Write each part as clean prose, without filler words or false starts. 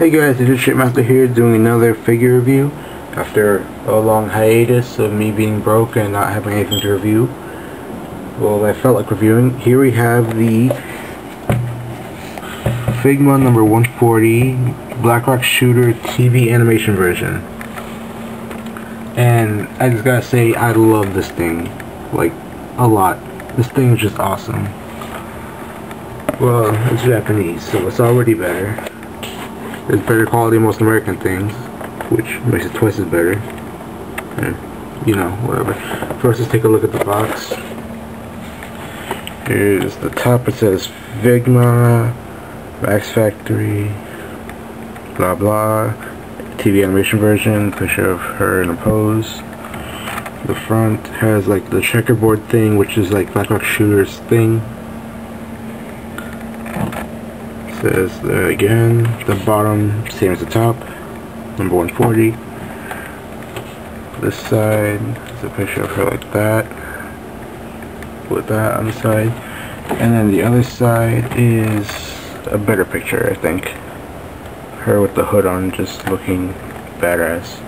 Hey guys, it's Shipmaster here doing another figure review after a long hiatus of me being broke and not having anything to review. Well, I felt like reviewing. Here we have the Figma number 140 Blackrock Shooter TV animation version. And I just gotta say, I love this thing. Like, a lot. This thing is just awesome. Well, it's Japanese, so it's already better. It's better quality than most American things, which makes it twice as better. And, you know, whatever. First, let's take a look at the box. Here's the top. It says Figma, Wax Factory, blah blah. TV animation version. Picture of her in a pose. The front has like the checkerboard thing, which is like Blackrock Shooter's thing. Says there again, the bottom same as the top, number 140. This side is a picture of her like that, with that on the side, and then the other side is a better picture, I think. Her with the hood on, just looking badass.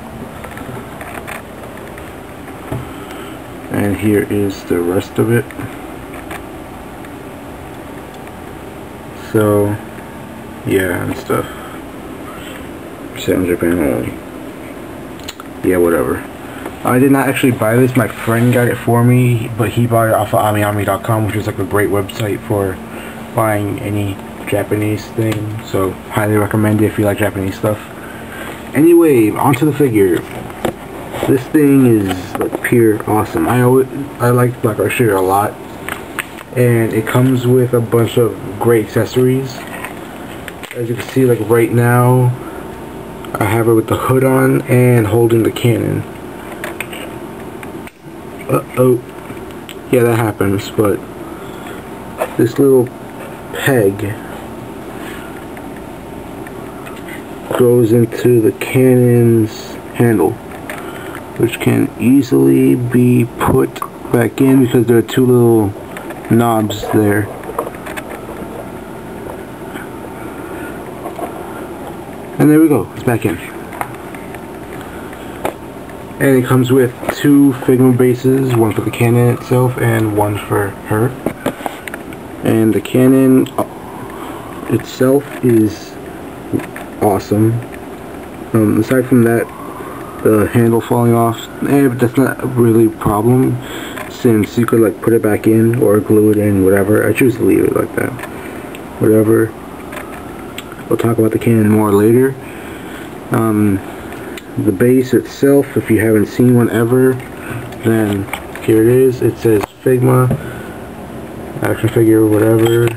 And here is the rest of it. So yeah, and stuff. Set in Japan only. Yeah, whatever. I did not actually buy this. My friend got it for me, but he bought it off of AmiAmi.com, which is like a great website for buying any Japanese thing. So, highly recommend it if you like Japanese stuff. Anyway, onto the figure. This thing is like pure awesome. I like Blackrock Shooter a lot, and it comes with a bunch of great accessories. As you can see, like right now, I have her with the hood on and holding the cannon. Uh-oh. Yeah, that happens, but this little peg goes into the cannon's handle, which can easily be put back in because there are two little knobs there. And there we go, it's back in. And it comes with two Figma bases, one for the cannon itself and one for her. And the cannon itself is awesome. Aside from that, the handle falling off, but that's not really a problem, since you could like put it back in or glue it in, whatever. I choose to leave it like that. Whatever. We'll talk about the cannon more later. The base itself, if you haven't seen one ever, then here it is. It says Figma, action figure, whatever,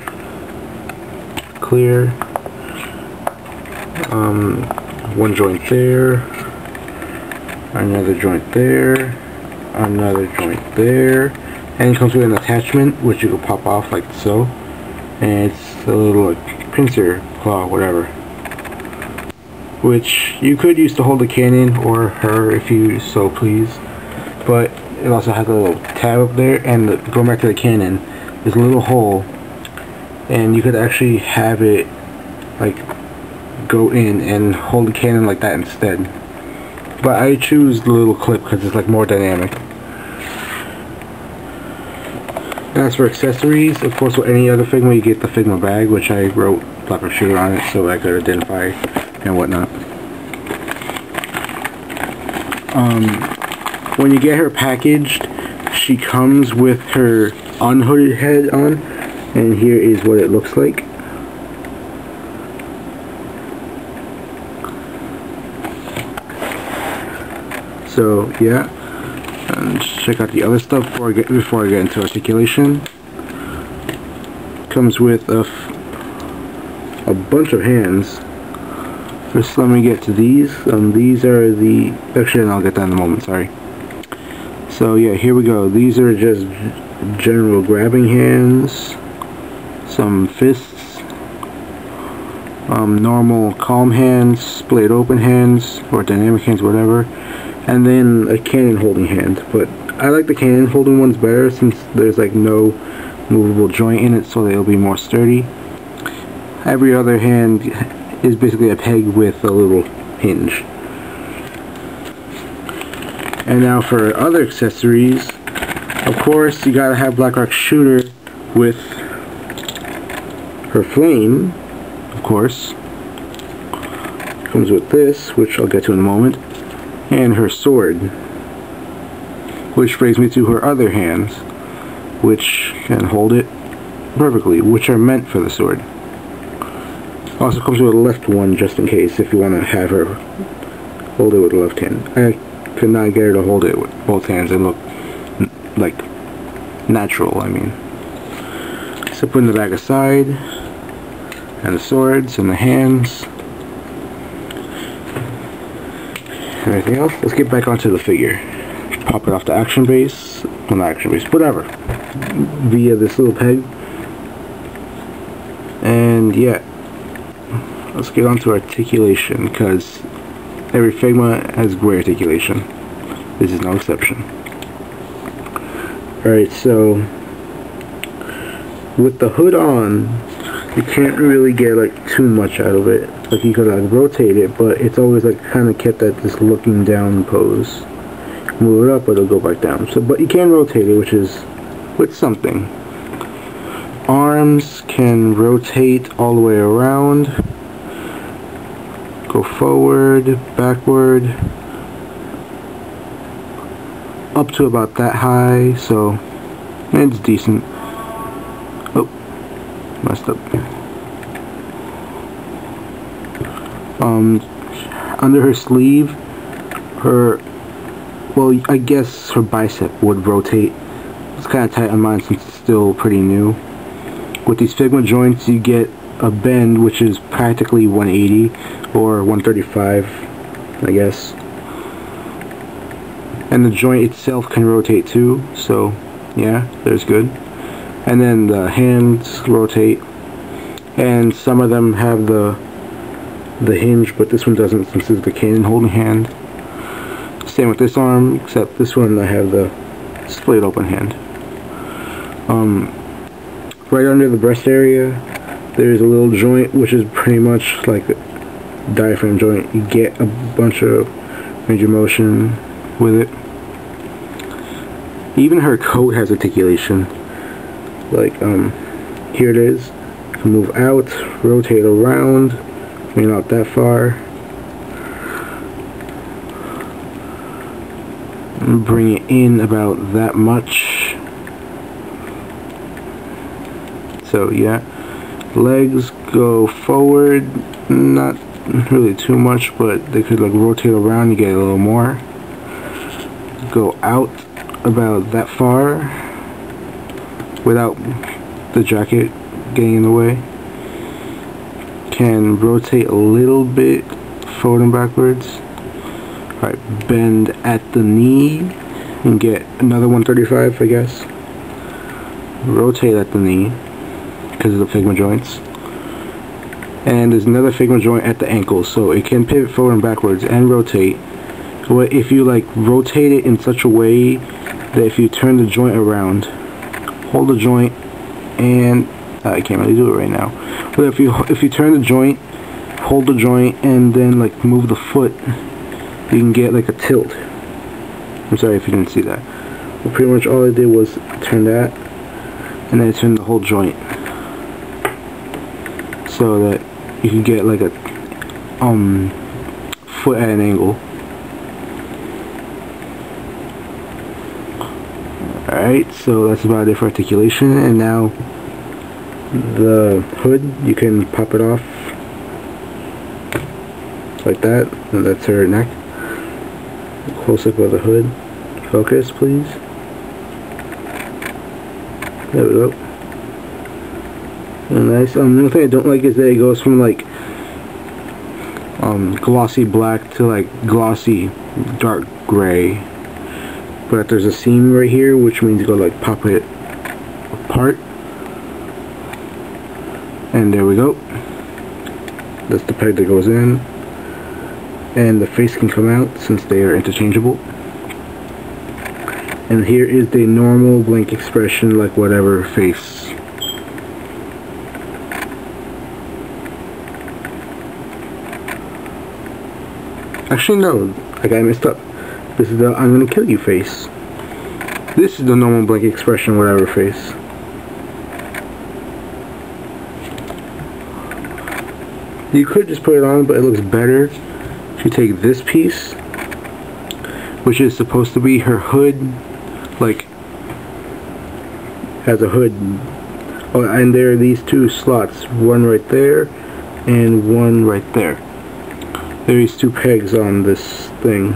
clear. One joint there, another joint there, another joint there, and it comes with an attachment which you can pop off like so, and it's a little like pincer claw, whatever, which you could use to hold the cannon or her if you so please. But it also has a little tab up there, and going back to the cannon, there's a little hole, and you could actually have it like go in and hold the cannon like that instead. But I choose the little clip because it's like more dynamic. And as for accessories, of course, with any other Figma, you get the Figma bag, which I wrote Blackrock Shooter on it so I could identify and whatnot. When you get her packaged, she comes with her unhooded head on, and here is what it looks like. So yeah, and check out the other stuff before I get into articulation. Comes with a bunch of hands. First, let me get to these. These are the, actually, and I'll get that in a moment, sorry. So yeah, here we go. These are just general grabbing hands, some fists, normal calm hands, splayed open hands, or dynamic hands, whatever, and then a cannon holding hand. But I like the cannon holding ones better since there's like no movable joint in it, so they'll be more sturdy. Every other hand is basically a peg with a little hinge. And now for other accessories, of course you gotta have Blackrock's shooter with her flame, of course. Comes with this, which I'll get to in a moment, and her sword. Which brings me to her other hands, which can hold it perfectly, which are meant for the sword. Also comes with a left one, just in case, if you want to have her hold it with the left hand. I could not get her to hold it with both hands and look like natural, I mean. So putting the bag aside, and the swords, and the hands, and everything else, let's get back onto the figure. Pop it off the action base, well not action base, whatever, via this little peg. And yeah, let's get on to articulation, because every Figma has great articulation. This is no exception. Alright, so with the hood on, you can't really get like too much out of it. Like you could like rotate it, but it's always like kind of kept at this looking down pose. Move it up, it'll go back down. So, but you can rotate it, which is with something. Arms can rotate all the way around, go forward, backward, up to about that high, so it's decent. Oh, messed up. Under her sleeve, well, I guess her bicep would rotate. It's kind of tight on mine since it's still pretty new. With these Figma joints, you get a bend which is practically 180 or 135, I guess. And the joint itself can rotate too, so yeah, there's good. And then the hands rotate, and some of them have the hinge, but this one doesn't since it's the Canon holding hand. Same with this arm, except this one I have the split open hand. Right under the breast area, there's a little joint which is pretty much like a diaphragm joint. You get a bunch of range of motion with it. Even her coat has articulation. Like, here it is. You can move out, rotate around, maybe not that far. And bring it in about that much. So yeah, legs go forward, not really too much, but they could like rotate around, you get a little more. Go out about that far without the jacket getting in the way. Can rotate a little bit forward and backwards. Alright, bend at the knee and get another 135, I guess. Rotate at the knee because of the Figma joints. And there's another Figma joint at the ankle, so it can pivot forward and backwards and rotate. So if you like rotate it in such a way that if you turn the joint around, hold the joint, and I can't really do it right now. But if you turn the joint, hold the joint, and then like move the foot, you can get like a tilt. I'm sorry if you didn't see that. But pretty much all I did was turn that, and then I turned the whole joint, so that you can get like a foot at an angle. Alright, so that's about it for articulation. And now the hood, you can pop it off like that, and that's her neck. Close up of the hood. Focus, please. There we go. And nice. The only thing I don't like is that it goes from like glossy black to like glossy dark gray. But there's a seam right here, which means you go like pop it apart. And there we go. That's the peg that goes in. And the face can come out since they are interchangeable. And here is the normal blank expression, like whatever face. Actually, no, I got messed up. This is the I'm gonna kill you face. This is the normal blank expression whatever face. You could just put it on, but it looks better if you take this piece, which is supposed to be her hood, like, has a hood. Oh, and there are these two slots, one right there and one right there. There are these two pegs on this thing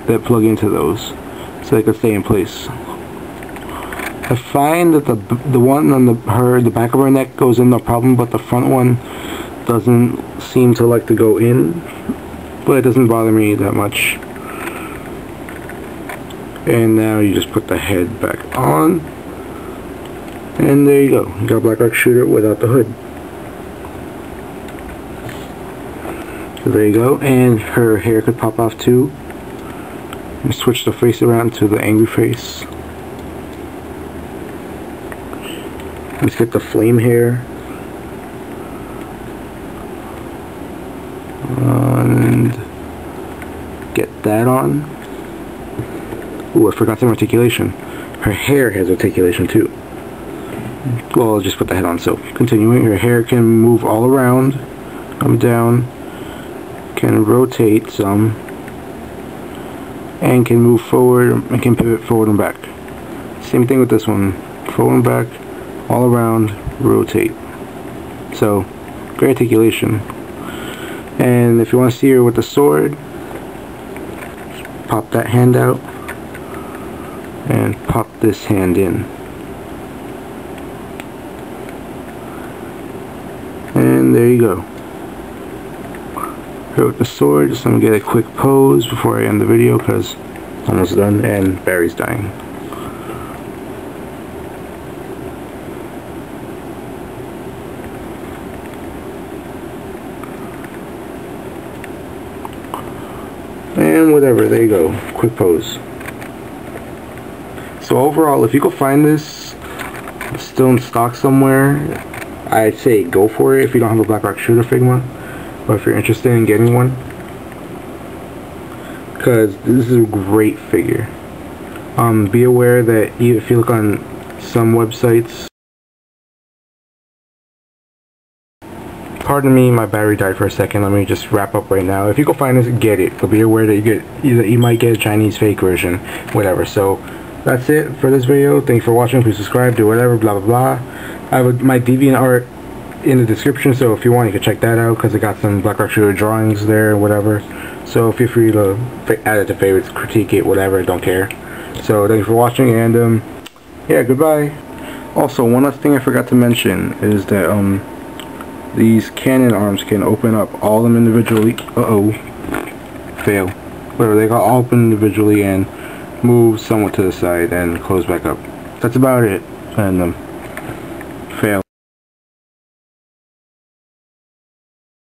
that plug into those so they can stay in place. I find that the one on the back of her neck goes in no problem, but the front one doesn't seem to like to go in, but it doesn't bother me that much. And now you just put the head back on, and there you go. You got a Black Rock Shooter without the hood. So there you go, and her hair could pop off too. And switch the face around to the angry face. Let's get the flame hair. And get that on. Ooh, I forgot some articulation. Her hair has articulation too. Well, I'll just put the head on. So, continuing, her hair can move all around, come down, can rotate some, and can move forward and can pivot forward and back. Same thing with this one. Forward and back, all around, rotate. So, great articulation. And if you want to see her with the sword, pop that hand out and pop this hand in. And there you go. Here with the sword, just let me get a quick pose before I end the video because it's almost done and Barry's dying. And whatever, there you go. Quick pose. So overall, if you can find this still in stock somewhere, I'd say go for it if you don't have a Black Rock Shooter Figma, or if you're interested in getting one, because this is a great figure. Be aware that if you look on some websites, pardon me, my battery died for a second. Let me just wrap up right now. If you go find this, get it. But be aware that you might get a Chinese fake version, whatever. So that's it for this video. Thanks for watching. Please subscribe, do whatever, blah blah blah. I have my DeviantArt in the description, so if you want, you can check that out because I got some Black Rock Shooter drawings there, whatever. So feel free to add it to favorites, critique it, whatever. Don't care. So thanks for watching, and yeah, goodbye. Also, one last thing I forgot to mention is that these cannon arms can open up, all of them individually. Fail. Whatever, they got all open individually and move somewhat to the side and close back up. That's about it. And fail.